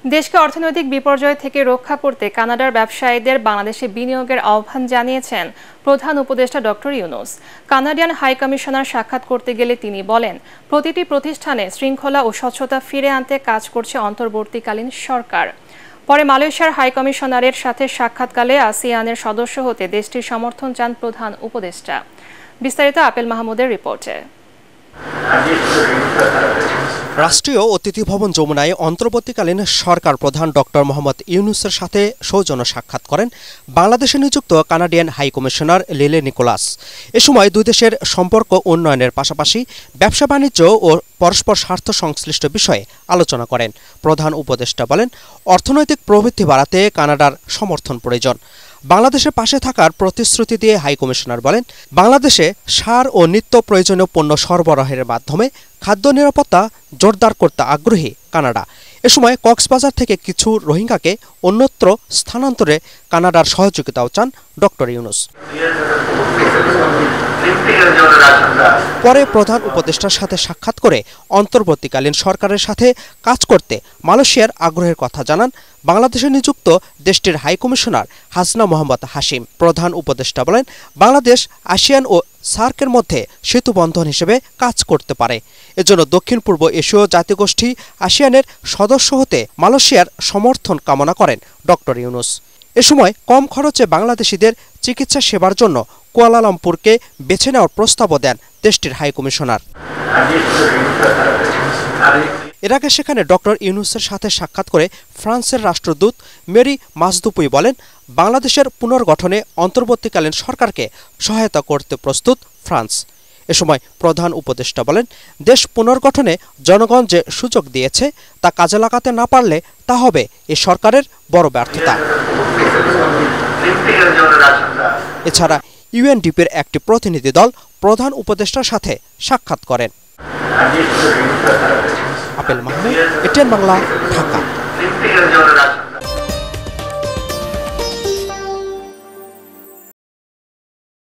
দেশকে অর্থনৈতিক বিপর্যয় থেকে রক্ষা করতে কানাডার ব্যবসায়ীদের বাংলাদেশে বিনিয়োগের আহ্বান জানিয়েছেন প্রধান উপদেষ্টা doctor Yunus. Canadian high commissioner সাক্ষাৎ করতে গেলে তিনি বলেন, প্রতিটি প্রতিষ্ঠানে শৃঙ্খলা ও স্বচ্ছতা ফিরে আনতে কাজ করছে অন্তর্বর্তীকালীন সরকার। পরে মালয়েশিয়ার হাই কমিশনারের সাথে সাক্ষাৎকালে আসিয়ানের সদস্য হতে দেশটির সমর্থন চান প্রধান উপদেষ্টা। বিস্তারিত আপেল মাহমুদের রিপোর্টে। রাষ্ট্রীয় অতিথি ভবন যমুনায় অন্তর্বর্তীকালীন সরকার প্রধান ডক্টর মোহাম্মদ ইউনূসের সাথে সৌজন্য সাক্ষাৎ করেন বাংলাদেশে নিযুক্ত কানাডিয়ান হাই কমিশনার লিলে নিকোলাস। এ সময় দুই দেশের সম্পর্ক উন্নয়নের পাশাপাশি ব্যবসা বাণিজ্য ও পরস্পর স্বার্থ সংশ্লিষ্ট বিষয়ে আলোচনা করেন। প্রধান উপদেষ্টা বলেন, অর্থনৈতিক প্রবৃদ্ধি বাড়াতে কানাডার সমর্থন প্রয়োজন। বাংলাদেশের পাশে থাকার প্রতিশ্রুতি দিয়ে হাই কমিশনার বলেন, বাংলাদেশে সার ও নিত্য প্রয়োজনীয় পণ্য সরবরাহের মাধ্যমে খাদ্য নিরাপত্তা জোরদার করতে আগ্রহী কানাডা। এ সময় কক্সবাজার থেকে কিছু রোহিঙ্গাকে অন্যত্র স্থানান্তরে কানাডার সহযোগিতাও চান ডক্টর ইউনূস। পরে প্রধান উপদেষ্টার সাথে সাক্ষাৎ করে অন্তর্বর্তীকালীন সরকারের সাথে কাজ করতে মালয়েশিয়ার আগ্রহের কথা জানান বাংলাদেশে নিযুক্ত দেশটির হাই কমিশনার হাসনা মোহাম্মদ হাশিম। প্রধান উপদেষ্টা বলেন, বাংলাদেশ আসিয়ান ও সার্কের মধ্যে সেতুবন্ধন হিসেবে কাজ করতে পারে। এজন্য দক্ষিণ পূর্ব এশীয় জাতিগোষ্ঠী আসিয়ানের সদস্য হতে মালয়েশিয়ার সমর্থন কামনা করেন ডক্টর ইউনূস। এ সময় কম খরচে বাংলাদেশিদের চিকিৎসা সেবার জন্য কুয়ালালামপুরকে বেছে নেওয়ার প্রস্তাবও দেন দেশটির হাই কমিশনার। এর আগে সেখানে ডক্টর ইউনূসের সাথে সাক্ষাৎ করে ফ্রান্সের রাষ্ট্রদূত মেরি মাজদুপুই বলেন, বাংলাদেশের পুনর্গঠনে অন্তর্বর্তীকালীন সরকারকে সহায়তা করতে প্রস্তুত ফ্রান্স। এ সময় প্রধান উপদেষ্টা বলেন, দেশ পুনর্গঠনে জনগণ যে সুযোগ দিয়েছে তা কাজে লাগাতে না পারলে তা হবে এ সরকারের বড় ব্যর্থতা। এছাড়া ইউএনডিপির একটি প্রতিনিধি দল প্রধান উপদেষ্টার সাথে সাক্ষাৎ করেন। Apple Mahmud, ATN Bangla, Dhaka.